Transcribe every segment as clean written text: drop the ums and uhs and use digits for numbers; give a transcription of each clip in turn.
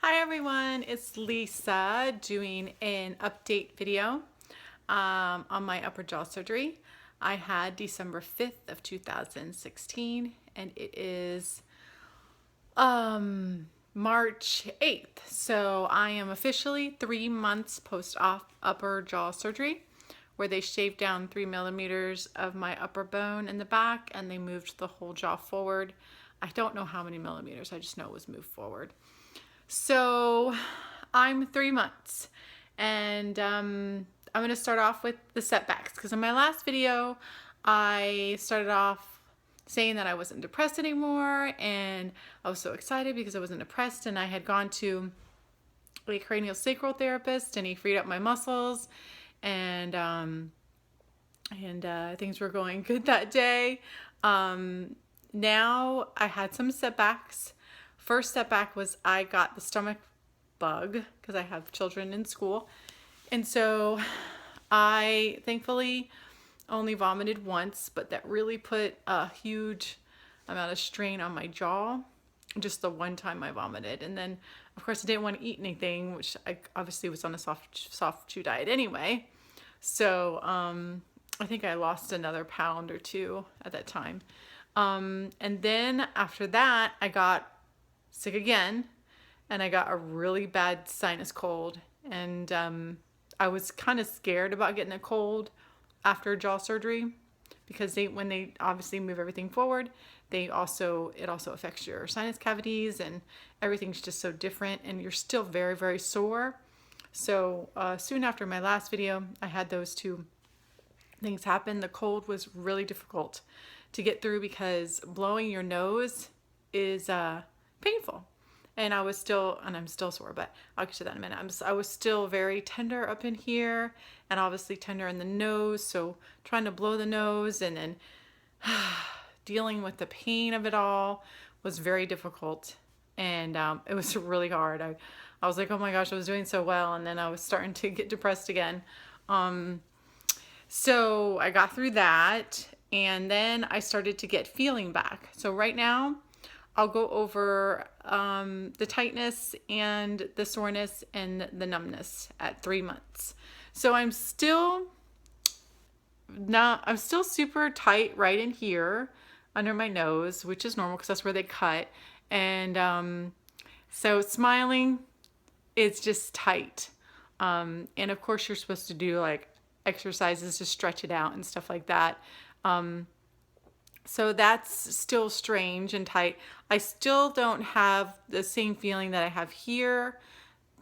Hi everyone, it's Lisa doing an update video on my upper jaw surgery. I had December 5th of 2016 and it is March 8th. So I am officially 3 months post-op upper jaw surgery where they shaved down 3 millimeters of my upper bone in the back and they moved the whole jaw forward. I don't know how many millimeters, I just know it was moved forward. So I'm 3 months and I'm going to start off with the setbacks because in my last video I started off saying that I wasn't depressed anymore and I was so excited because I wasn't depressed and I had gone to a cranial sacral therapist and he freed up my muscles and things were going good that day. Now I had some setbacks. First setback was I got the stomach bug because I have children in school. And so I thankfully only vomited once, but that really put a huge amount of strain on my jaw. Just the one time I vomited. And then of course I didn't want to eat anything, which I obviously was on a soft chew diet anyway. So I think I lost another pound or two at that time. And then after that, I got sick again and I got a really bad sinus cold. And I was kind of scared about getting a cold after jaw surgery because when they obviously move everything forward, it also affects your sinus cavities and everything's just so different and you're still very, very sore. So soon after my last video, I had those two things happen. The cold was really difficult to get through because blowing your nose is painful. And I'm still sore, but I'll get to that in a minute. I was still very tender up in here and obviously tender in the nose. So trying to blow the nose and then dealing with the pain of it all was very difficult. And it was really hard. I was like, oh my gosh, I was doing so well. And then I was starting to get depressed again. So I got through that and then I started to get feeling back. So right now I'll go over the tightness and the soreness and the numbness at 3 months. So I'm still super tight right in here under my nose, which is normal because that's where they cut. And so smiling is just tight. And of course you're supposed to do like exercises to stretch it out and stuff like that. So that's still strange and tight. I still don't have the same feeling that I have here,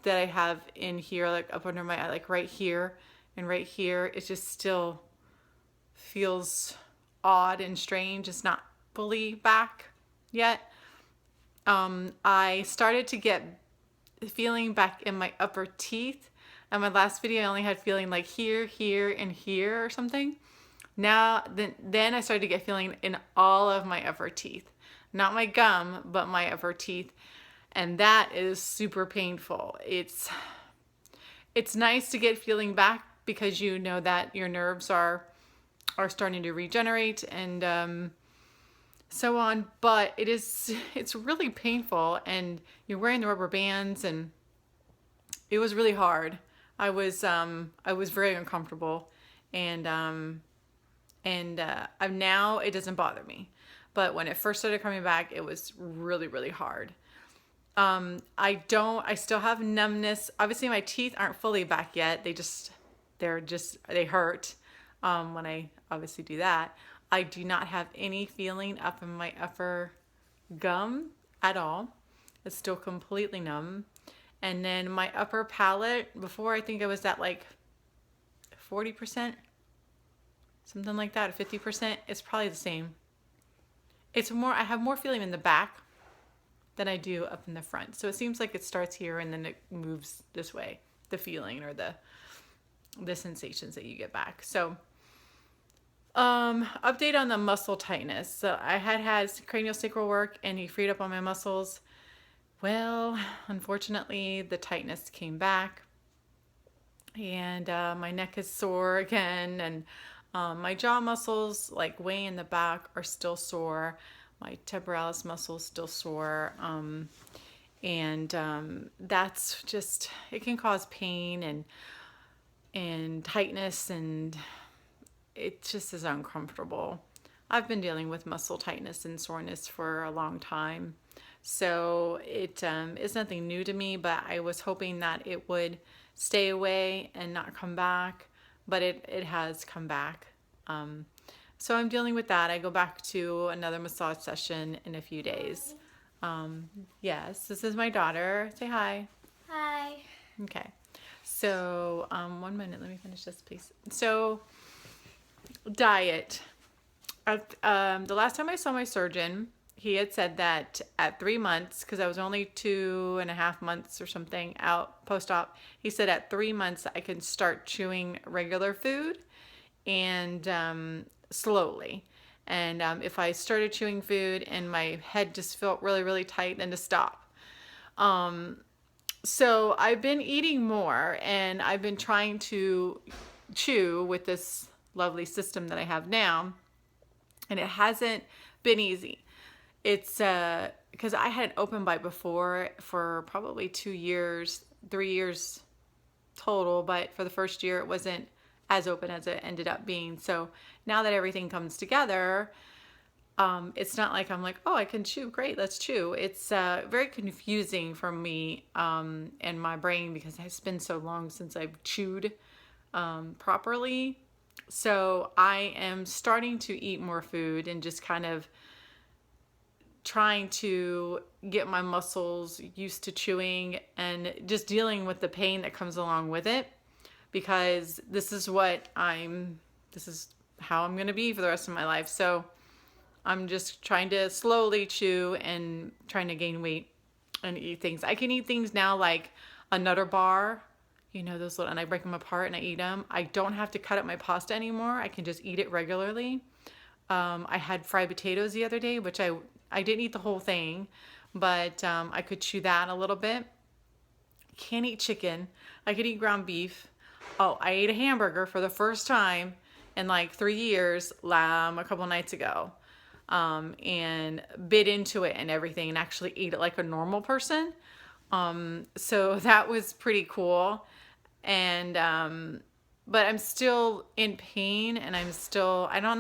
that I have in here, like up under my eye, like right here and right here. It just still feels odd and strange. It's not fully back yet. I started to get feeling back in my upper teeth. In my last video, I only had feeling like here, here, and here or something. Now, then I started to get feeling in all of my upper teeth. Not my gum, but my upper teeth. And that is super painful. It's nice to get feeling back because you know that your nerves are starting to regenerate and so on. But it's really painful and you're wearing the rubber bands and it was really hard. I was very uncomfortable and now it doesn't bother me. But when it first started coming back, it was really, really hard. I still have numbness. Obviously my teeth aren't fully back yet. They hurt when I obviously do that. I do not have any feeling up in my upper gum at all. It's still completely numb. And then my upper palate, before I think I was at like 40%, something like that, 50%. It's probably the same. I have more feeling in the back than I do up in the front. So it seems like it starts here and then it moves this way, the feeling or the sensations that you get back. So update on the muscle tightness. So I had cranial sacral work and he freed up all my muscles. Well, unfortunately, the tightness came back and my neck is sore again and my jaw muscles, like way in the back, are still sore. My temporalis muscles still sore. And that's just, it can cause pain and tightness, and it just is uncomfortable. I've been dealing with muscle tightness and soreness for a long time. So it is nothing new to me, but I was hoping that it would stay away and not come back, but it has come back. So I'm dealing with that. I go back to another massage session in a few days. Yes, this is my daughter. Say hi. Hi. Okay. So, 1 minute. Let me finish this, please. So, diet. The last time I saw my surgeon, he had said that at 3 months, because I was only 2.5 months or something out post-op, he said at 3 months I can start chewing regular food and slowly. And if I started chewing food and my head just felt really, really tight, then to stop. So I've been eating more, and I've been trying to chew with this lovely system that I have now, and it hasn't been easy. It's because I had an open bite before for probably 2 years, 3 years total, but for the first year it wasn't as open as it ended up being. So now that everything comes together, it's not like I'm like, oh, I can chew. Great, let's chew. It's very confusing for me and my brain, because it's been so long since I've chewed properly. So I am starting to eat more food and just kind of trying to get my muscles used to chewing and just dealing with the pain that comes along with it, because this is how I'm going to be for the rest of my life. So I'm just trying to slowly chew and trying to gain weight and eat things. I can eat things now like a Nutter bar, those little, and I break them apart and I eat them. I don't have to cut up my pasta anymore. I can just eat it regularly. I had fried potatoes the other day, which I didn't eat the whole thing, but I could chew that a little bit. Can't eat chicken. I could eat ground beef. Oh, I ate a hamburger for the first time in like 3 years a couple nights ago. And bit into it and everything and actually ate it like a normal person. So that was pretty cool. And, but I'm still in pain, and I'm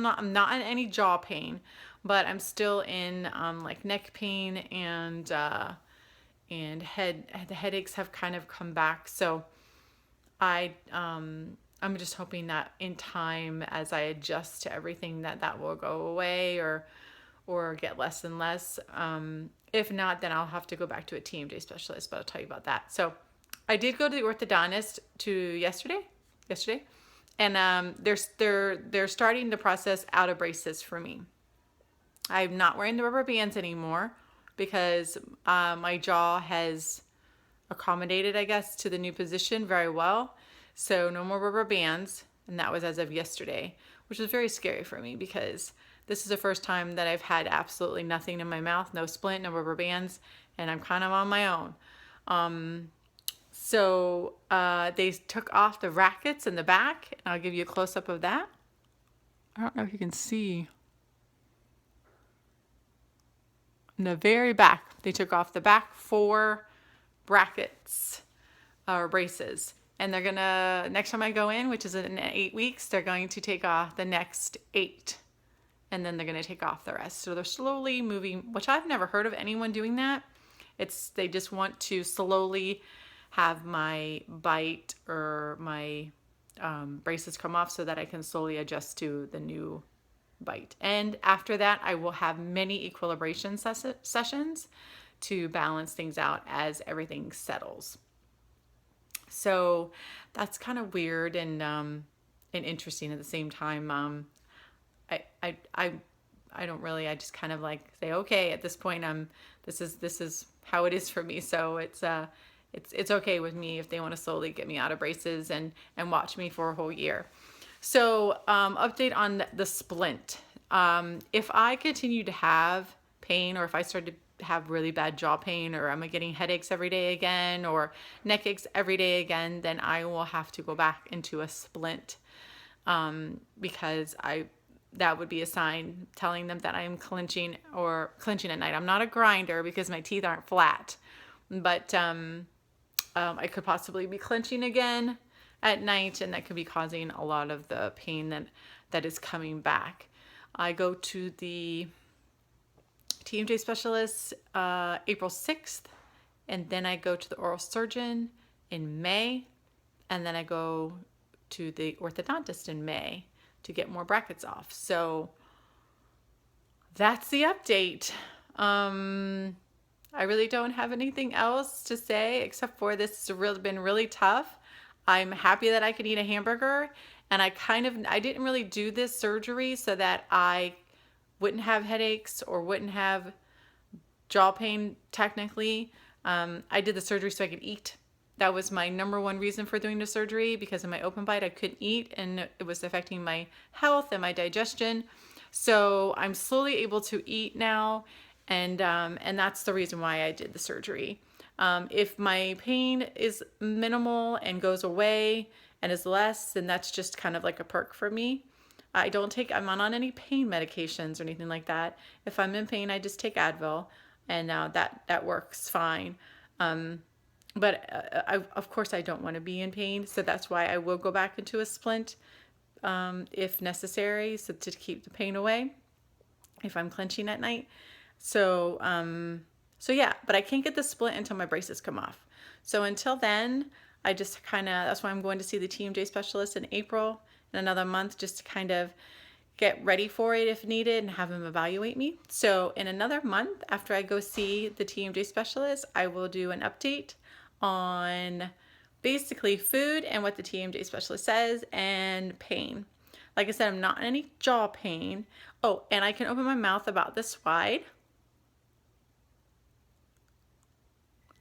not in any jaw pain, but I'm still in, like neck pain, and the headaches have kind of come back. So I'm just hoping that in time, as I adjust to everything, that will go away or get less and less. If not, then I'll have to go back to a TMJ specialist, but I'll tell you about that. So I did go to the orthodontist yesterday, and they're starting the process out of braces for me. I'm not wearing the rubber bands anymore because my jaw has accommodated, I guess, to the new position very well. So no more rubber bands, and that was as of yesterday, which was very scary for me because this is the first time that I've had absolutely nothing in my mouth, no splint, no rubber bands, and I'm kind of on my own. So they took off the brackets in the back, and I'll give you a close-up of that. I don't know if you can see. In the very back, they took off the back 4 brackets or braces. And they're gonna, next time I go in, which is in 8 weeks, they're going to take off the next 8. And then they're gonna take off the rest. So they're slowly moving, which I've never heard of anyone doing that. They just want to slowly have my bite or my braces come off so that I can slowly adjust to the new bite. And after that, I will have many equilibration sessions to balance things out as everything settles. So that's kind of weird and interesting at the same time. I don't really. I just kind of like say, okay, at this point, this is how it is for me. So it's okay with me if they want to slowly get me out of braces and watch me for a whole year. So update on the splint. If I continue to have pain, or if I start to have really bad jaw pain, or I'm getting headaches every day again, or neck aches every day again, then I will have to go back into a splint, because that would be a sign telling them that I'm clenching at night. I'm not a grinder because my teeth aren't flat, but I could possibly be clenching again at night, and that could be causing a lot of the pain that is coming back. I go to the TMJ specialist April 6th, and then I go to the oral surgeon in May, and then I go to the orthodontist in May to get more brackets off. So that's the update. I really don't have anything else to say except for this has been really tough. I'm happy that I could eat a hamburger, and I didn't really do this surgery so that I wouldn't have headaches or wouldn't have jaw pain technically. I did the surgery so I could eat. That was my number one reason for doing the surgery, because of my open bite I couldn't eat and it was affecting my health and my digestion. So I'm slowly able to eat now, and that's the reason why I did the surgery. If my pain is minimal and goes away and is less, then that's just kind of like a perk for me. I'm not on any pain medications or anything like that. If I'm in pain, I just take Advil, and that works fine. But of course I don't want to be in pain, so that's why I will go back into a splint if necessary, so to keep the pain away if I'm clenching at night. So yeah, but I can't get the splint until my braces come off. So until then, that's why I'm going to see the TMJ specialist in April in another month, just to kind of get ready for it if needed and have him evaluate me. So in another month, after I go see the TMJ specialist, I will do an update on basically food and what the TMJ specialist says, and pain. Like I said, I'm not in any jaw pain. Oh, and I can open my mouth about this wide.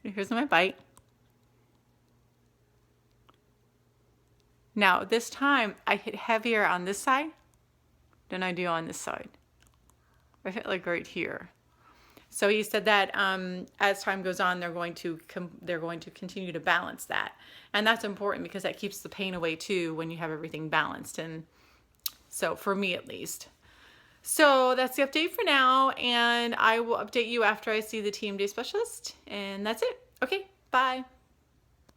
Here's my bite. Now, this time I hit heavier on this side than I do on this side. I hit like right here. So he said that as time goes on, they're going to continue to balance that, and that's important because that keeps the pain away too when you have everything balanced. And so for me at least. So that's the update for now, and I will update you after I see the TMJ specialist, and that's it. Okay, bye.